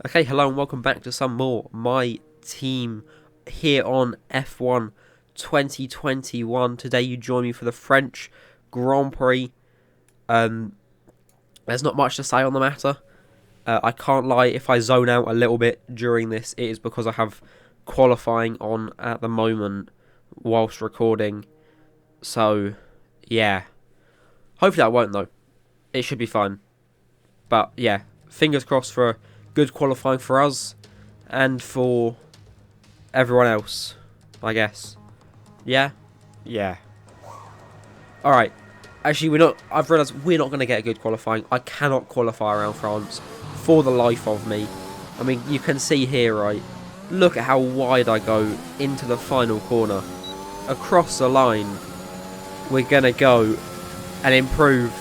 Okay, hello and welcome back to some more My Team here on F1 2021. Today you join me for the French Grand Prix. There's not much to say on the matter. I can't lie, if I zone out a little bit during this, it is because I have qualifying on at the moment whilst recording. So, yeah. Hopefully that won't though. It should be fine. But, yeah, fingers crossed for good qualifying for us and for everyone else, I guess. Yeah? Yeah. Alright. Actually, I've realised we're not going to get a good qualifying. I cannot qualify around France for the life of me. I mean, you can see here, right? Look at how wide I go into the final corner. Across the line, we're going to go and improve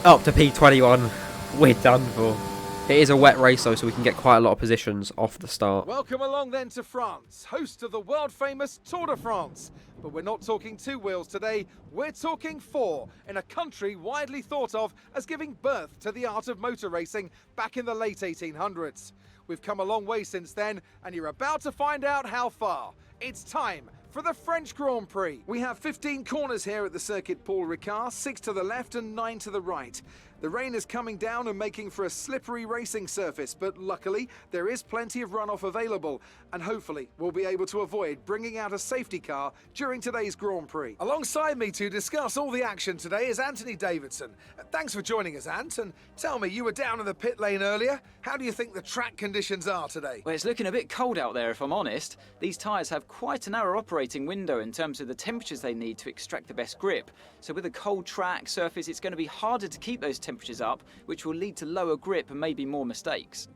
up to P21. We're done for. It is a wet race though, so we can get quite a lot of positions off the start. Welcome along then to France, host of the world famous Tour de France. But we're not talking two wheels today, we're talking four, in a country widely thought of as giving birth to the art of motor racing back in the late 1800s. We've come a long way since then, and you're about to find out how far. It's time for the French Grand Prix. We have 15 corners here at the circuit Paul Ricard, 6 to the left and 9 to the right. The rain is coming down and making for a slippery racing surface, but luckily there is plenty of runoff available, and hopefully we'll be able to avoid bringing out a safety car during today's Grand Prix. Alongside me to discuss all the action today is Anthony Davidson. Thanks for joining us, Ant, and tell me, you were down in the pit lane earlier. How do you think the track conditions are today? Well, it's looking a bit cold out there, if I'm honest. These tyres have quite a narrow operating window in terms of the temperatures they need to extract the best grip. So with a cold track surface, it's going to be harder to keep those temperatures up, which will lead to lower grip and maybe more mistakes.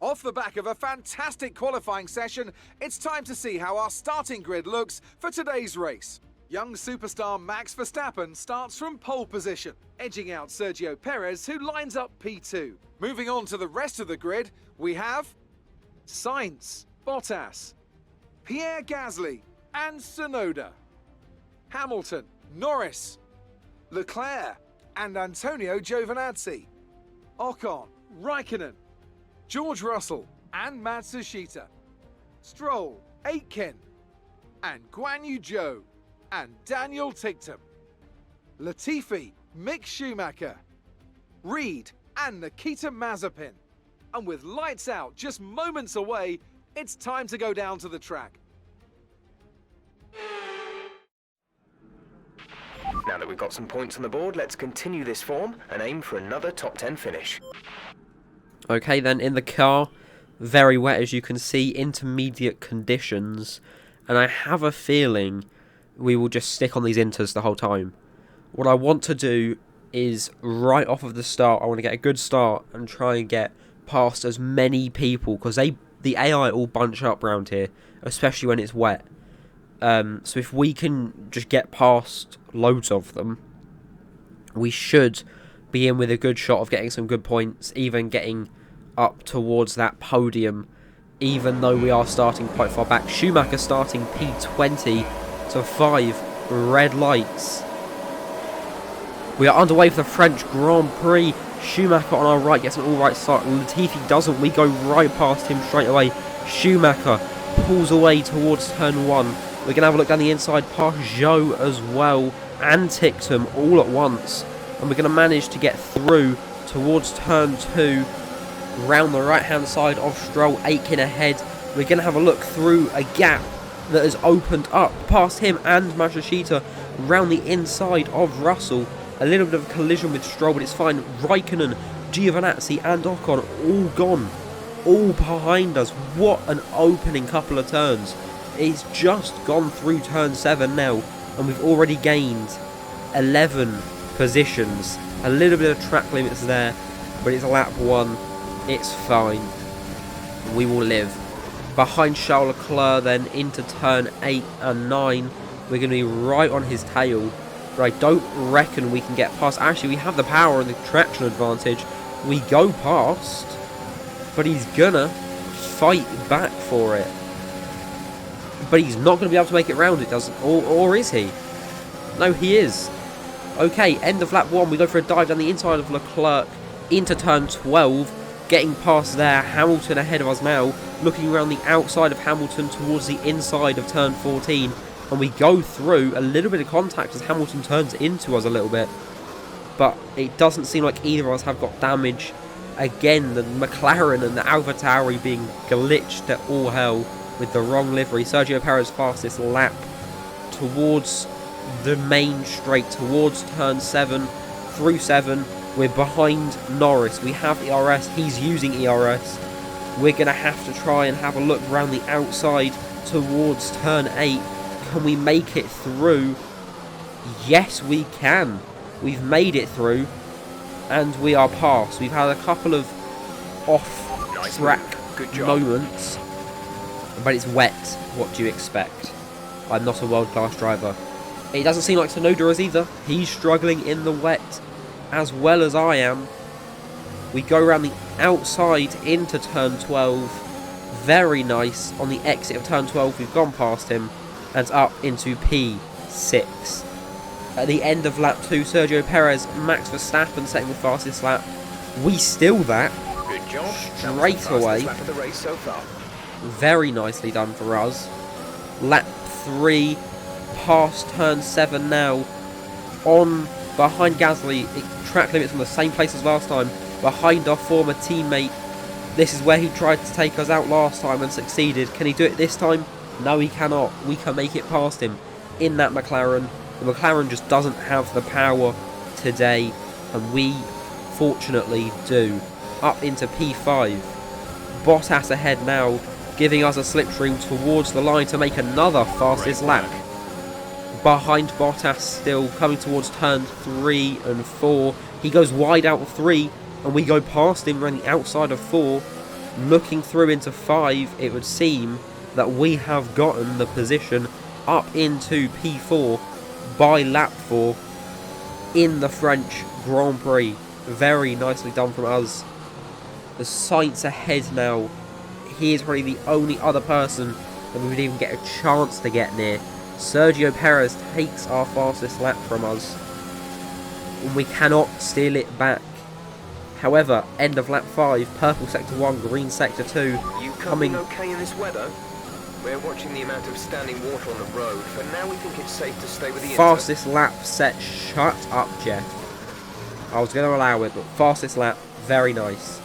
Off the back of a fantastic qualifying session, it's time to see how our starting grid looks for today's race. Young superstar Max Verstappen starts from pole position, edging out Sergio Perez, who lines up P2. Moving on to the rest of the grid, we have Sainz, Bottas, Pierre Gasly and Tsunoda, Hamilton, Norris, Leclerc and Antonio Giovinazzi, Ocon, Raikkonen, George Russell and Matsushita, Stroll, Aitken and Guan Yu Zhou and Daniel Ticktum, Latifi, Mick Schumacher, Reed and Nikita Mazepin. And with lights out just moments away, it's time to go down to the track. Now that we've got some points on the board, let's continue this form and aim for another top 10 finish. Okay then, in the car, very wet as you can see, intermediate conditions, and I have a feeling we will just stick on these inters the whole time. What I want to do is, right off of the start, I want to get a good start and try and get past as many people, because the AI all bunch up around here, especially when it's wet. So if we can just get past loads of them, we should be in with a good shot of getting some good points, even getting up towards that podium, even though we are starting quite far back. Schumacher starting P20 to 5 red lights. We are underway for the French Grand Prix. Schumacher on our right gets an alright start. Latifi doesn't. We go right past him straight away. Schumacher pulls away towards turn 1. We're going to have a look down the inside past Zhou as well and Ticktum all at once. And we're going to manage to get through towards turn 2. Round the right hand side of Stroll, Aitken ahead. We're going to have a look through a gap that has opened up past him and Matsushita round the inside of Russell. A little bit of a collision with Stroll, but it's fine. Raikkonen, Giovinazzi and Ocon all gone. All behind us. What an opening couple of turns. It's just gone through turn 7 now, and we've already gained 11 positions. A little bit of track limits there, but it's lap 1. It's fine. We will live. Behind Charles Leclerc then into turn 8 and 9. We're going to be right on his tail. But I don't reckon we can get past. Actually, we have the power and the traction advantage. We go past, but he's gonna fight back for it. But he's not going to be able to make it round, it doesn't. Or is he? No, he is. Okay, end of lap 1. We go for a dive down the inside of Leclerc into turn 12. getting past there. Hamilton ahead of us now, looking around the outside of Hamilton towards the inside of turn 14, and we go through a little bit of contact as Hamilton turns into us a little bit, but it doesn't seem like either of us have got damage. Again, the McLaren and the AlphaTauri being glitched at all hell with the wrong livery. Sergio Perez fastest lap towards the main straight, towards turn 7, through 7. We're behind Norris. We have ERS. He's using ERS. We're going to have to try and have a look around the outside towards turn 8. Can we make it through? Yes, we can. We've made it through. And we are past. We've had a couple of off-track moments. But it's wet. What do you expect? I'm not a world-class driver. It doesn't seem like Tsunoda is either. He's struggling in the wet as well as I am. We go around the outside into turn 12. Very nice. On the exit of turn 12, we've gone past him and up into P6. At the end of lap 2, Sergio Perez, Max Verstappen setting the fastest lap. We steal that. Good job. Straight away. Lap of the race so far. Very nicely done for us. Lap 3, past turn 7 now. On behind Gasly, track limits on the same place as last time. Behind our former teammate. This is where he tried to take us out last time and succeeded. Can he do it this time? No, he cannot. We can make it past him in that McLaren. The McLaren just doesn't have the power today, and we fortunately do. Up into P5. Bottas ahead now, giving us a slipstream towards the line to make another fastest lap. Behind Bottas still, coming towards turn 3 and 4. He goes wide out of 3, and we go past him around the outside of 4. Looking through into 5, it would seem that we have gotten the position up into P4 by lap 4 in the French Grand Prix. Very nicely done from us. The Sainz ahead now. He is probably the only other person that we would even get a chance to get near. Sergio Perez takes our fastest lap from us, and we cannot steal it back. However, end of lap 5, purple sector 1, green sector 2. You coming okay in this weather? We're watching the amount of standing water on the road. For now, we think it's safe to stay with the fastest lap set. Shut up, Jeff. I was going to allow it, but fastest lap, very nice.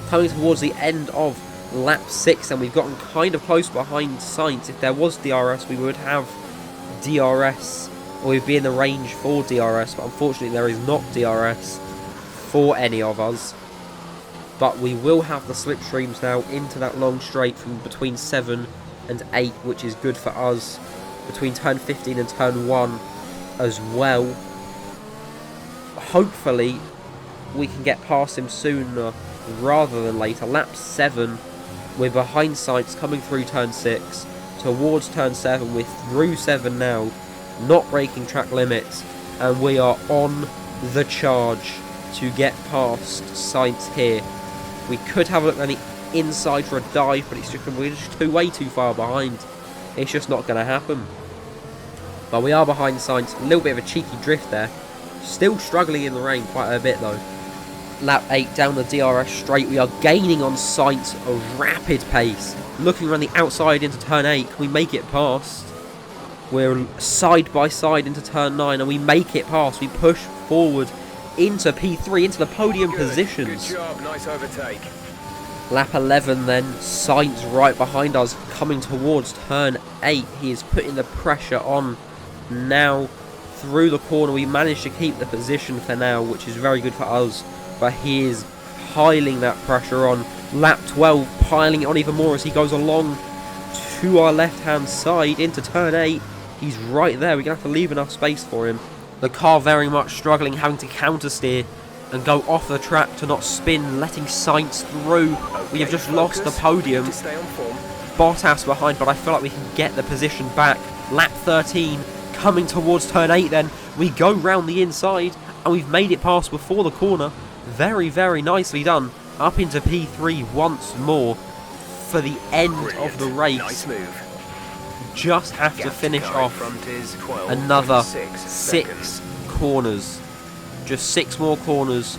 Coming towards the end of lap 6, and we've gotten kind of close behind Sainz. If there was DRS, we would have DRS, or we'd be in the range for DRS, but unfortunately there is not DRS for any of us. But we will have the slipstreams now into that long straight from between 7 and 8, which is good for us. Between turn 15 and turn 1 as well. Hopefully we can get past him sooner rather than later. Lap 7, we're behind Sainz coming through turn 6. Towards turn 7, we're through 7 now. Not breaking track limits. And we are on the charge to get past Sainz here. We could have a look on the inside for a dive, but it's just we're just way too far behind. It's just not going to happen. But we are behind Sainz. A little bit of a cheeky drift there. Still struggling in the rain quite a bit though. Lap 8 down the DRS straight. We are gaining on Sainz a rapid pace. Looking around the outside into turn 8. Can we make it past? We're side by side into turn 9 and we make it past. We push forward into P3, into the podium positions. Good job, nice overtake. Lap 11 then, Sainz right behind us, coming towards turn 8. He is putting the pressure on now through the corner. We managed to keep the position for now, which is very good for us, but he is piling that pressure on. Lap 12, piling it on even more as he goes along to our left hand side into turn 8. He's right there, we're going to have to leave enough space for him. The car very much struggling, having to counter steer and go off the track to not spin, letting Sainz through. We have just lost the podium. Bottas behind, but I feel like we can get the position back. Lap 13, coming towards turn 8 then. We go round the inside and we've made it past before the corner. Very, very nicely done. Up into P3 once more for the end of the race. Nice move. Just have to finish off another 6 corners. Just 6 more corners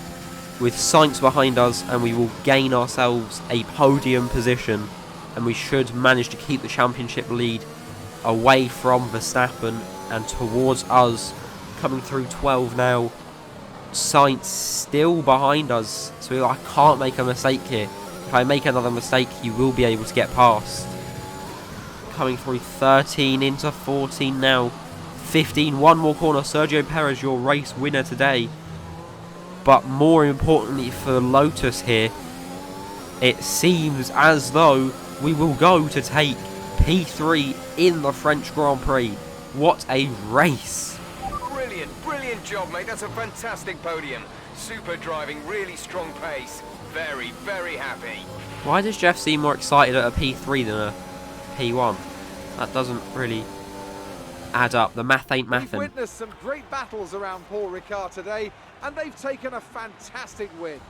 with Sainz behind us, and we will gain ourselves a podium position, and we should manage to keep the championship lead away from Verstappen and towards us, coming through 12 now. Sainz still behind us, so I can't make a mistake here. If I make another mistake, he will be able to get past. Coming through 13 into 14 now. 15, one more corner. Sergio Perez, your race winner today. But more importantly for Lotus here, it seems as though we will go to take P3 in the French Grand Prix. What a race! Brilliant job, mate. That's a fantastic podium. Super driving, really strong pace. Very, very happy. Why does Jeff seem more excited at a P3 than a P1? That doesn't really add up. The math ain't We've mathin'. witnessed some great battles around Paul Ricard today, and they've taken a fantastic win.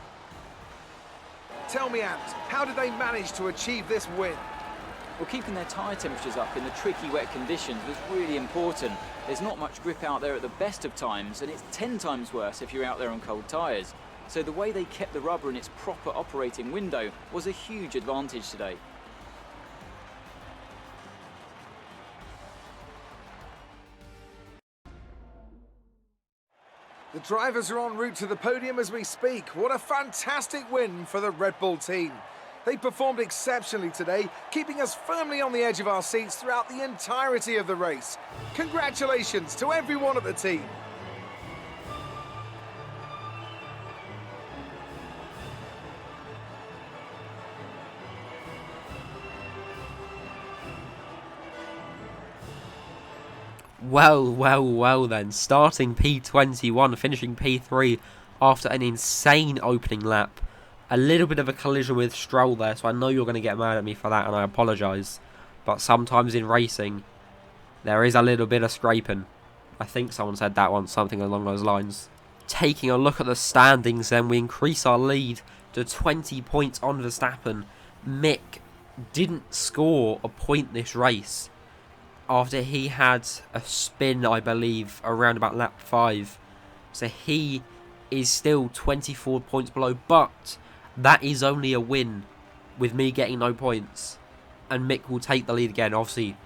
Tell me, Ant, how did they manage to achieve this win? Well, keeping their tyre temperatures up in the tricky wet conditions was really important. There's not much grip out there at the best of times, and it's 10 times worse if you're out there on cold tyres. So the way they kept the rubber in its proper operating window was a huge advantage today. The drivers are en route to the podium as we speak. What a fantastic win for the Red Bull team. They performed exceptionally today, keeping us firmly on the edge of our seats throughout the entirety of the race. Congratulations to everyone at the team. Well then. Starting P21, finishing P3 after an insane opening lap. A little bit of a collision with Stroll there, so I know you're going to get mad at me for that, and I apologise. But sometimes in racing, there is a little bit of scraping. I think someone said that once, something along those lines. Taking a look at the standings then, we increase our lead to 20 points on Verstappen. Mick didn't score a point this race after he had a spin, I believe, around about lap 5. So he is still 24 points below, but that is only a win with me getting no points. And Mick will take the lead again, obviously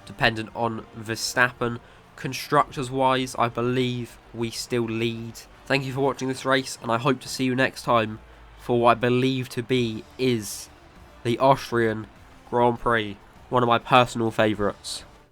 dependent on Verstappen. Constructors-wise, I believe we still lead. Thank you for watching this race, and I hope to see you next time for what I believe to be is the Austrian Grand Prix, one of my personal favourites.